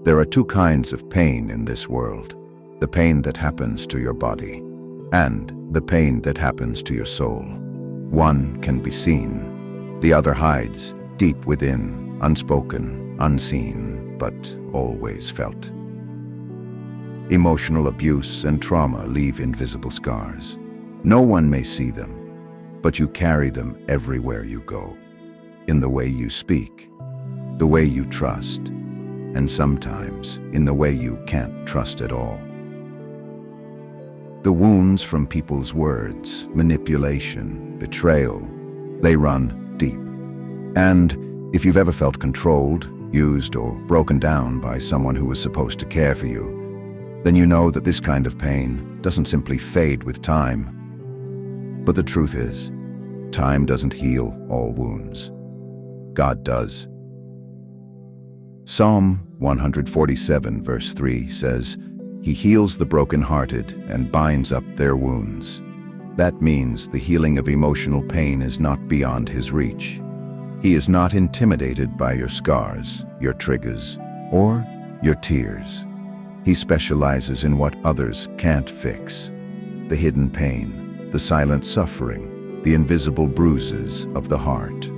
There are two kinds of pain in this world: the pain that happens to your body and the pain that happens to your soul. One can be seen, the other hides deep within, unspoken, unseen, but always felt. Emotional abuse and trauma leave invisible scars. No one may see them, but you carry them everywhere you go. In the way you speak, the way you trust, and sometimes in the way you can't trust at all. The wounds from people's words, manipulation, betrayal, they run deep. And if you've ever felt controlled, used, or broken down by someone who was supposed to care for you, then you know that this kind of pain doesn't simply fade with time. But the truth is, time doesn't heal all wounds. God does. Psalm 147 verse 3 says, "He heals the brokenhearted and binds up their wounds." That means the healing of emotional pain is not beyond his reach. He is not intimidated by your scars, your triggers, or your tears. He specializes in what others can't fix: the hidden pain, the silent suffering, the invisible bruises of the heart.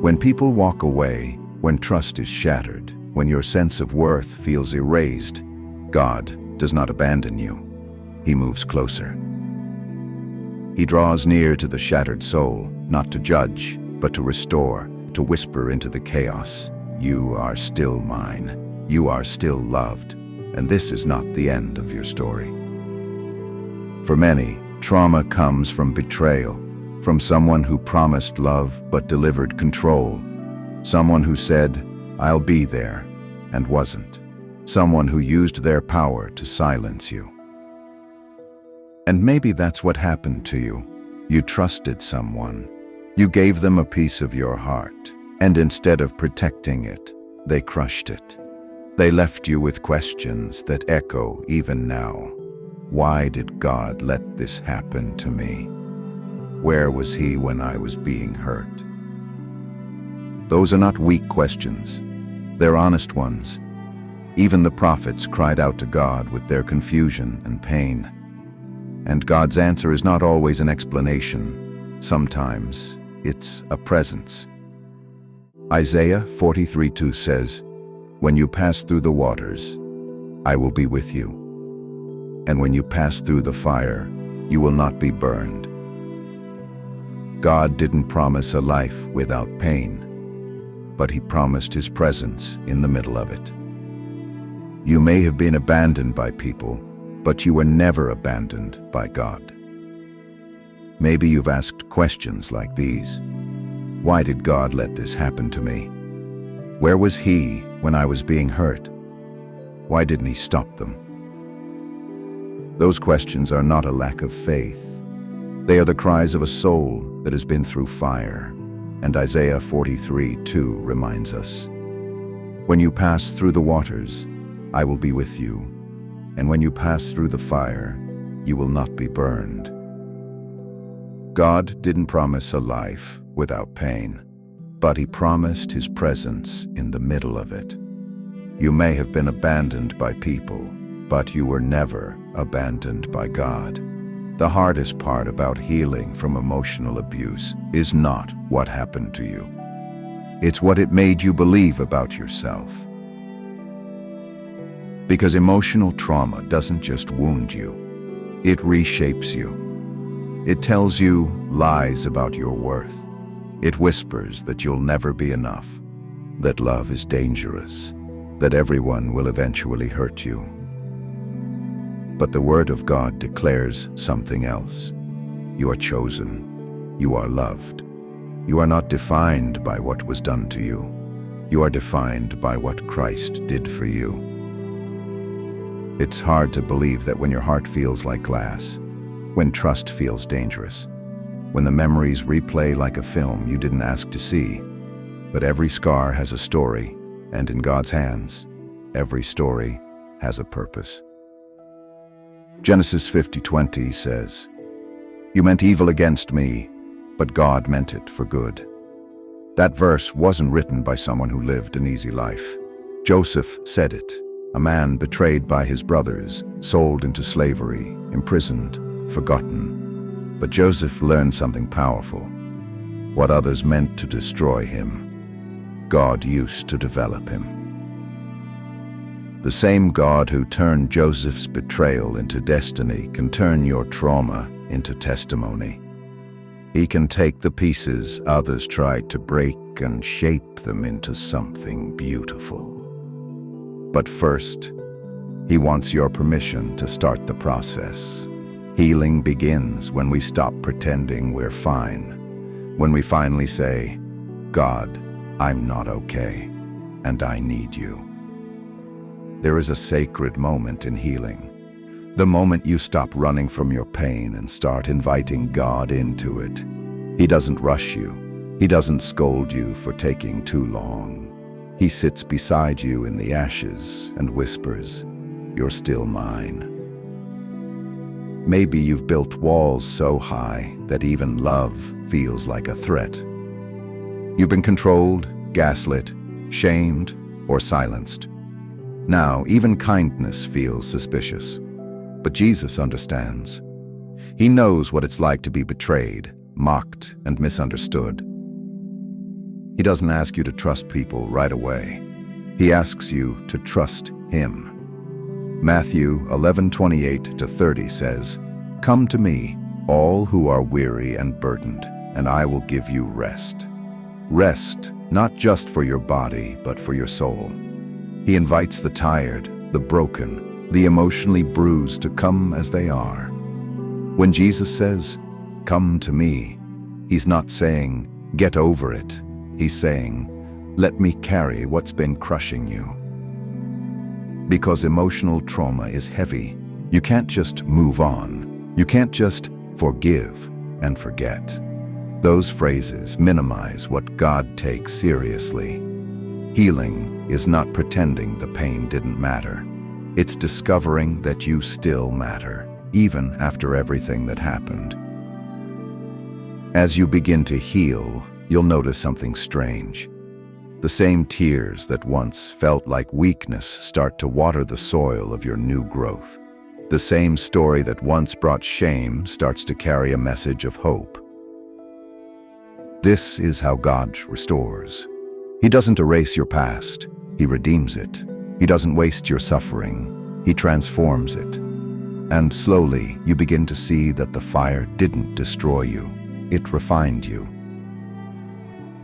When people walk away, when trust is shattered, when your sense of worth feels erased, God does not abandon you. He moves closer. He draws near to the shattered soul, not to judge, but to restore, to whisper into the chaos, "You are still mine. You are still loved, and this is not the end of your story." For many, trauma comes from betrayal, from someone who promised love but delivered control, someone who said, "I'll be there," and wasn't, someone who used their power to silence you. And maybe that's what happened to you. You trusted someone. You gave them a piece of your heart, and instead of protecting it, they crushed it. They left you with questions that echo even now. Why did God let this happen to me? Where was he when I was being hurt? Those are not weak questions. They're honest ones. Even the prophets cried out to God with their confusion and pain. And God's answer is not always an explanation. Sometimes it's a presence. Isaiah 43:2 says, "When you pass through the waters, I will be with you. And when you pass through the fire, you will not be burned." God didn't promise a life without pain, but he promised his presence in the middle of it. You may have been abandoned by people, but you were never abandoned by God. Maybe you've asked questions like these. Why did God let this happen to me? Where was he when I was being hurt? Why didn't he stop them? Those questions are not a lack of faith. They are the cries of a soul that has been through fire. And Isaiah 43:2 reminds us, "When you pass through the waters, I will be with you. And when you pass through the fire, you will not be burned." God didn't promise a life without pain, but he promised his presence in the middle of it. You may have been abandoned by people, but you were never abandoned by God. The hardest part about healing from emotional abuse is not what happened to you. It's what it made you believe about yourself. Because emotional trauma doesn't just wound you, it reshapes you. It tells you lies about your worth. It whispers that you'll never be enough, that love is dangerous, that everyone will eventually hurt you. But the Word of God declares something else. You are chosen. You are loved. You are not defined by what was done to you. You are defined by what Christ did for you. It's hard to believe that when your heart feels like glass, when trust feels dangerous, when the memories replay like a film you didn't ask to see. But every scar has a story, and in God's hands, every story has a purpose. Genesis 50:20 says, "You meant evil against me, but God meant it for good." That verse wasn't written by someone who lived an easy life. Joseph said it, a man betrayed by his brothers, sold into slavery, imprisoned, forgotten. But Joseph learned something powerful. What others meant to destroy him, God used to develop him. The same God who turned Joseph's betrayal into destiny can turn your trauma into testimony. He can take the pieces others tried to break and shape them into something beautiful. But first, he wants your permission to start the process. Healing begins when we stop pretending we're fine. When we finally say, God, I'm not okay, and I need you. There is a sacred moment in healing. The moment you stop running from your pain and start inviting God into it. He doesn't rush you. He doesn't scold you for taking too long. He sits beside you in the ashes and whispers, "You're still mine." Maybe you've built walls so high that even love feels like a threat. You've been controlled, gaslit, shamed, or silenced. Now, even kindness feels suspicious. But Jesus understands. He knows what it's like to be betrayed, mocked, and misunderstood. He doesn't ask you to trust people right away. He asks you to trust Him. Matthew 11:28-30 says, "Come to me, all who are weary and burdened, and I will give you rest." Rest, not just for your body, but for your soul. He invites the tired, the broken, the emotionally bruised to come as they are. When Jesus says, "Come to me," He's not saying, "Get over it." He's saying, "Let me carry what's been crushing you." Because emotional trauma is heavy. You can't just move on. You can't just forgive and forget. Those phrases minimize what God takes seriously. Healing is not pretending the pain didn't matter. It's discovering that you still matter, even after everything that happened. As you begin to heal, you'll notice something strange. The same tears that once felt like weakness start to water the soil of your new growth. The same story that once brought shame starts to carry a message of hope. This is how God restores. He doesn't erase your past. He redeems it. He doesn't waste your suffering. He transforms it. And slowly, you begin to see that the fire didn't destroy you. It refined you.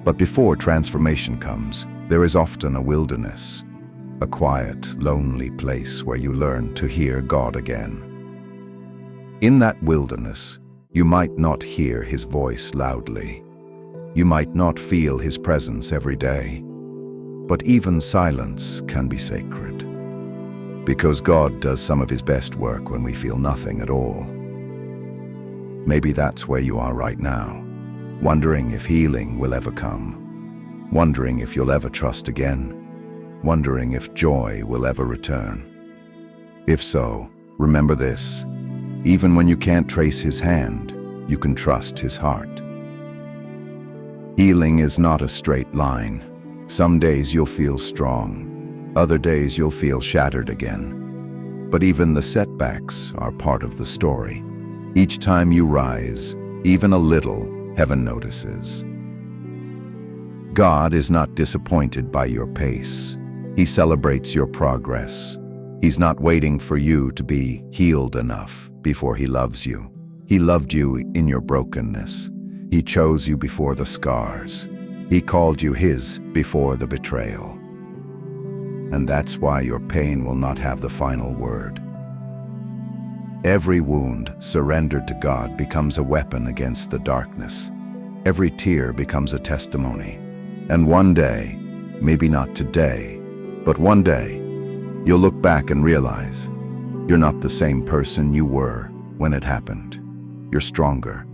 But before transformation comes, there is often a wilderness, a quiet, lonely place where you learn to hear God again. In that wilderness, you might not hear His voice loudly. You might not feel His presence every day. But even silence can be sacred. Because God does some of His best work when we feel nothing at all. Maybe that's where you are right now. Wondering if healing will ever come, wondering if you'll ever trust again, wondering if joy will ever return. If so, remember this: even when you can't trace His hand, you can trust His heart. Healing is not a straight line. Some days you'll feel strong, other days you'll feel shattered again. But even the setbacks are part of the story. Each time you rise, even a little, Heaven notices. God is not disappointed by your pace. He celebrates your progress. He's not waiting for you to be healed enough before He loves you. He loved you in your brokenness. He chose you before the scars. He called you His before the betrayal. And that's why your pain will not have the final word. Every wound surrendered to God becomes a weapon against the darkness. Every tear becomes a testimony. And one day, maybe not today, but one day, you'll look back and realize you're not the same person you were when it happened. You're stronger,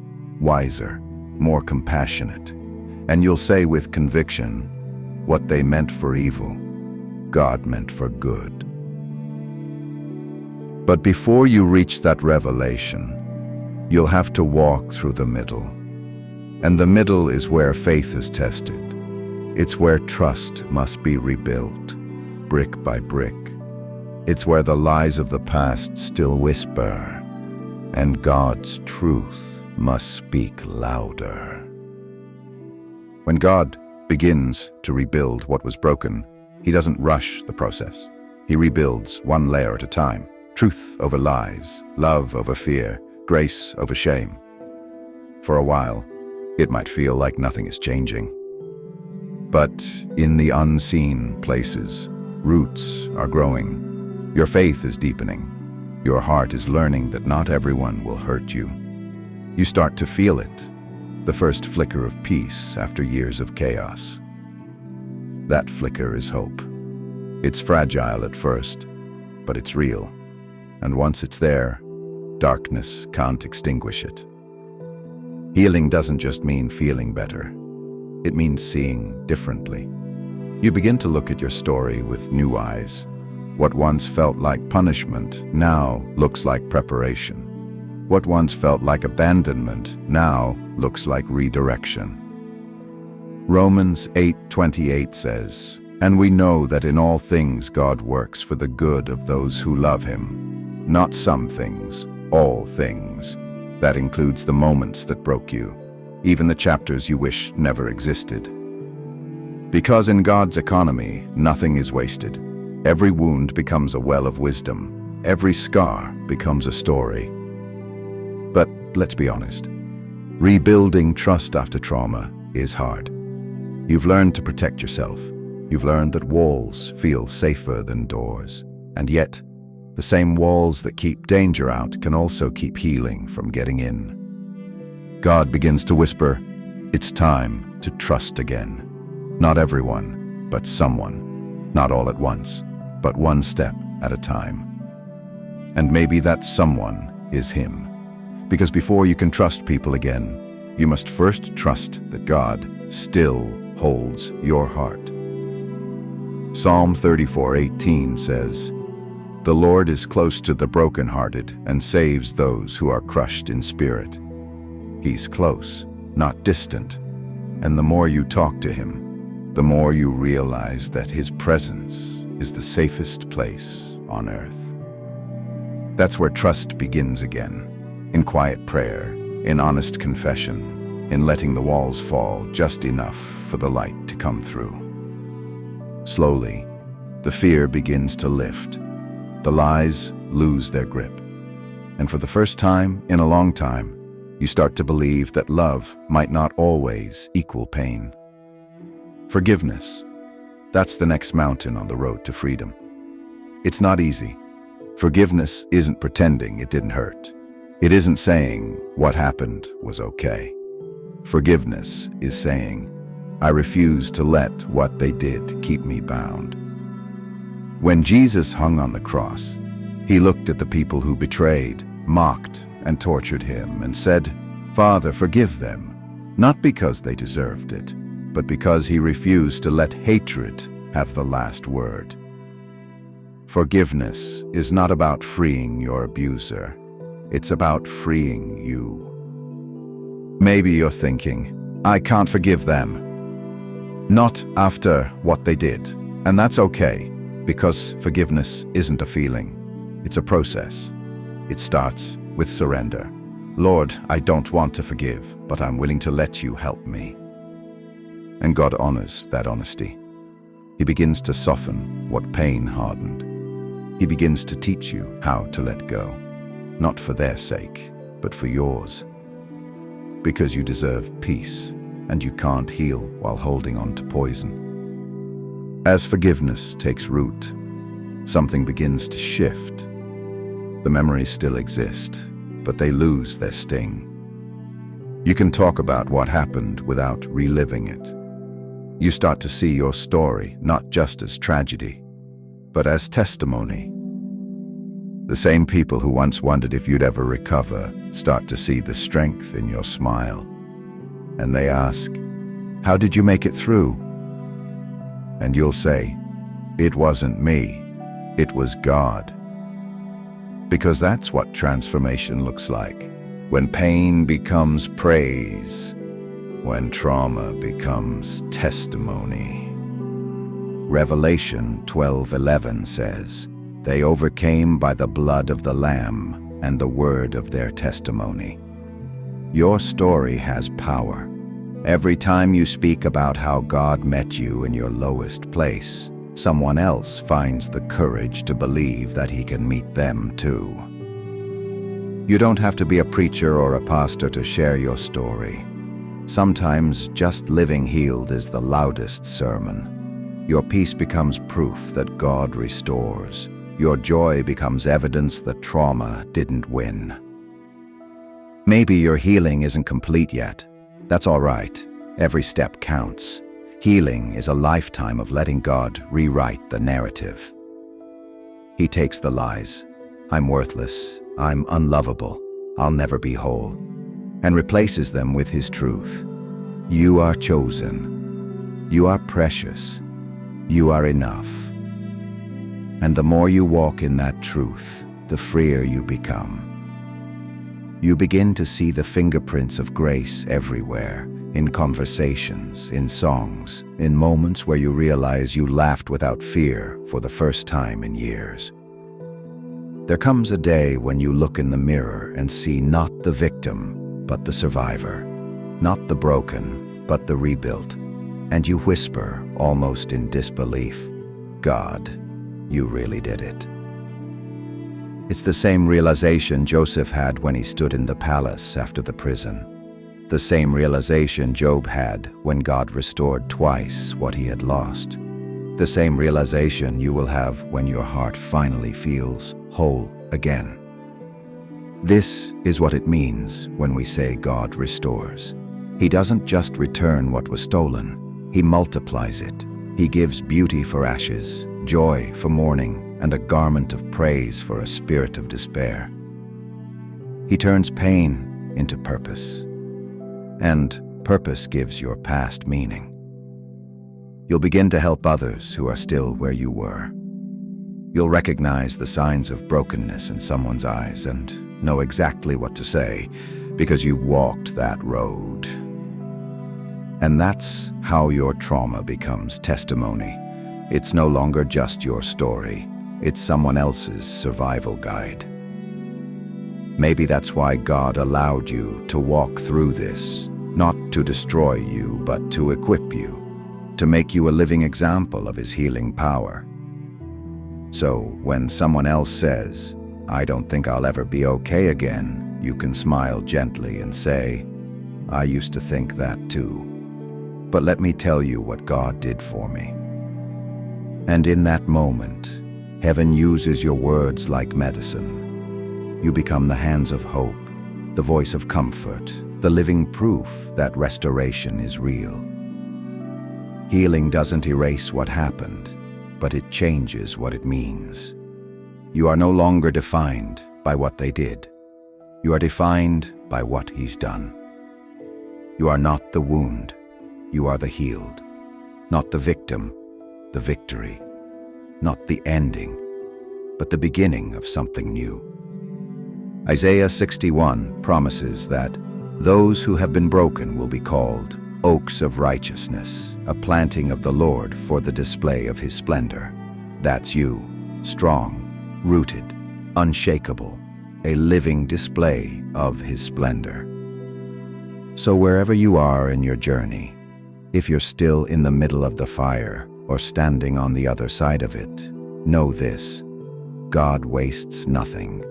wiser, more compassionate. And you'll say with conviction, what they meant for evil, God meant for good. But before you reach that revelation, you'll have to walk through the middle. And the middle is where faith is tested. It's where trust must be rebuilt. brick by brick. It's where the lies of the past still whisper, and God's truth must speak louder. When God begins to rebuild what was broken, He doesn't rush the process. He rebuilds one layer at a time. Truth over lies, love over fear, grace over shame. For a while, it might feel like nothing is changing. But in the unseen places, roots are growing. Your faith is deepening. Your heart is learning that not everyone will hurt you. You start to feel it, the first flicker of peace after years of chaos. That flicker is hope. It's fragile at first, but it's real. And once it's there, darkness can't extinguish it. Healing doesn't just mean feeling better. It means seeing differently. You begin to look at your story with new eyes. What once felt like punishment now looks like preparation. What once felt like abandonment now looks like redirection. Romans 8:28 says, "And we know that in all things God works for the good of those who love Him. Not some things, all things." That includes the moments that broke you, even the chapters you wish never existed. Because in God's economy, nothing is wasted. Every wound becomes a well of wisdom. Every scar becomes a story. But let's be honest, rebuilding trust after trauma is hard. You've learned to protect yourself. You've learned that walls feel safer than doors. And yet, the same walls that keep danger out can also keep healing from getting in. God begins to whisper, "It's time to trust again." Not everyone, but someone. Not all at once, but one step at a time. And maybe that someone is Him. Because before you can trust people again, you must first trust that God still holds your heart. Psalm 34:18 says, "The Lord is close to the brokenhearted and saves those who are crushed in spirit." He's close, not distant. And the more you talk to Him, the more you realize that His presence is the safest place on earth. That's where trust begins again, in quiet prayer, in honest confession, in letting the walls fall just enough for the light to come through. Slowly, the fear begins to lift. The lies lose their grip. And for the first time in a long time, you start to believe that love might not always equal pain. Forgiveness. That's the next mountain on the road to freedom. It's not easy. Forgiveness isn't pretending it didn't hurt. It isn't saying what happened was okay. Forgiveness is saying, "I refuse to let what they did keep me bound." When Jesus hung on the cross, He looked at the people who betrayed, mocked, and tortured Him and said, "Father, forgive them," not because they deserved it, but because He refused to let hatred have the last word. Forgiveness is not about freeing your abuser. It's about freeing you. Maybe you're thinking, "I can't forgive them." Not after what they did. And that's okay, because forgiveness isn't a feeling. It's a process. It starts with surrender. "Lord, I don't want to forgive, but I'm willing to let you help me." And God honors that honesty. He begins to soften what pain hardened. He begins to teach you how to let go, not for their sake, but for yours. Because you deserve peace, and you can't heal while holding on to poison. As forgiveness takes root, something begins to shift. The memories still exist, but they lose their sting. You can talk about what happened without reliving it. You start to see your story not just as tragedy, but as testimony. The same people who once wondered if you'd ever recover start to see the strength in your smile. And they ask, "How did you make it through?" And you'll say, "It wasn't me, it was God." Because that's what transformation looks like. When pain becomes praise, when trauma becomes testimony. Revelation 12:11 says, "They overcame by the blood of the Lamb and the word of their testimony." Your story has power. Every time you speak about how God met you in your lowest place, someone else finds the courage to believe that He can meet them too. You don't have to be a preacher or a pastor to share your story. Sometimes just living healed is the loudest sermon. Your peace becomes proof that God restores. Your joy becomes evidence that trauma didn't win. Maybe your healing isn't complete yet. That's all right. Every step counts. Healing is a lifetime of letting God rewrite the narrative. He takes the lies, "I'm worthless, I'm unlovable, I'll never be whole," and replaces them with His truth. You are chosen. You are precious. You are enough. And the more you walk in that truth, the freer you become. You begin to see the fingerprints of grace everywhere, in conversations, in songs, in moments where you realize you laughed without fear for the first time in years. There comes a day when you look in the mirror and see not the victim, but the survivor, not the broken, but the rebuilt, and you whisper, almost in disbelief, "God, you really did it." It's the same realization Joseph had when he stood in the palace after the prison. The same realization Job had when God restored twice what he had lost. The same realization you will have when your heart finally feels whole again. This is what it means when we say God restores. He doesn't just return what was stolen, He multiplies it. He gives beauty for ashes, joy for mourning, and a garment of praise for a spirit of despair. He turns pain into purpose, and purpose gives your past meaning. You'll begin to help others who are still where you were. You'll recognize the signs of brokenness in someone's eyes and know exactly what to say because you've walked that road. And that's how your trauma becomes testimony. It's no longer just your story. It's someone else's survival guide. Maybe that's why God allowed you to walk through this, not to destroy you, but to equip you, to make you a living example of His healing power. So when someone else says, "I don't think I'll ever be okay again," you can smile gently and say, "I used to think that too. But let me tell you what God did for me." And in that moment, Heaven uses your words like medicine. You become the hands of hope, the voice of comfort, the living proof that restoration is real. Healing doesn't erase what happened, but it changes what it means. You are no longer defined by what they did. You are defined by what He's done. You are not the wound. You are the healed. Not the victim, the victory. Not the ending, but the beginning of something new. Isaiah 61 promises that those who have been broken will be called oaks of righteousness, a planting of the Lord for the display of His splendor. That's you, strong, rooted, unshakable, a living display of His splendor. So wherever you are in your journey, if you're still in the middle of the fire or standing on the other side of it, know this: God wastes nothing.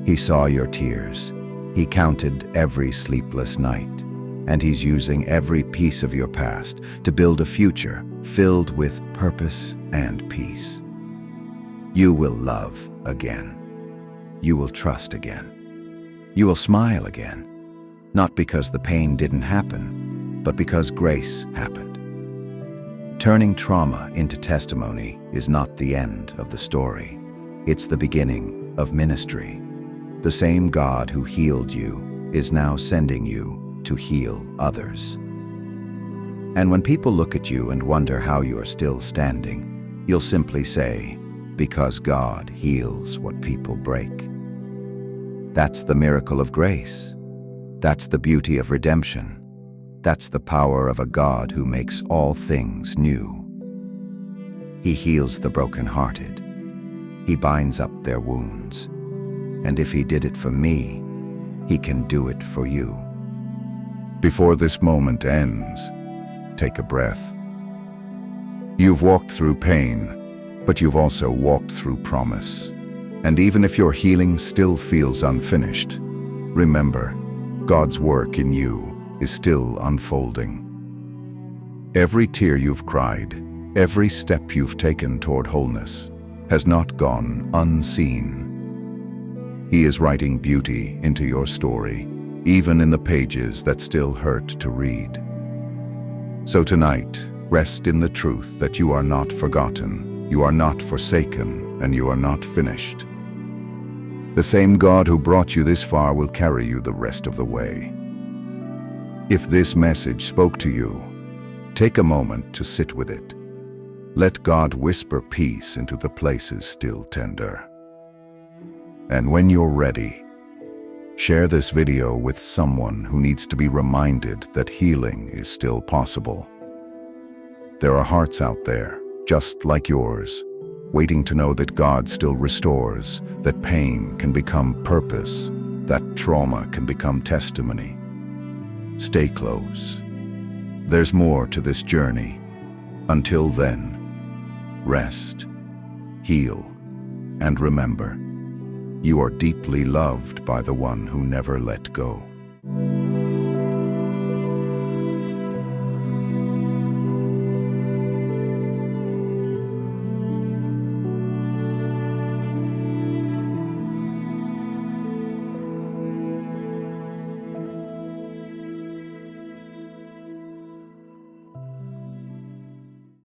He saw your tears. He counted every sleepless night, and He's using every piece of your past to build a future filled with purpose and peace. You will love again. You will trust again. You will smile again, not because the pain didn't happen, but because grace happened. Turning trauma into testimony is not the end of the story. It's the beginning of ministry. The same God who healed you is now sending you to heal others. And when people look at you and wonder how you are still standing, you'll simply say, "Because God heals what people break." That's the miracle of grace. That's the beauty of redemption. That's the power of a God who makes all things new. He heals the brokenhearted. He binds up their wounds. And if he did it for me, he can do it for you. Before this moment ends, take a breath. You've walked through pain, but you've also walked through promise. And even if your healing still feels unfinished, remember, God's work in you is still unfolding. Every tear you've cried, every step you've taken toward wholeness, has not gone unseen. He is writing beauty into your story, even in the pages that still hurt to read. So tonight, rest in the truth that you are not forgotten, you are not forsaken, and you are not finished. The same God who brought you this far will carry you the rest of the way. If this message spoke to you, take a moment to sit with it. Let God whisper peace into the places still tender. And when you're ready, share this video with someone who needs to be reminded that healing is still possible. There are hearts out there, just like yours, waiting to know that God still restores, that pain can become purpose, that trauma can become testimony. Stay close. There's more to this journey. Until then, rest, heal, and remember, you are deeply loved by the one who never let go.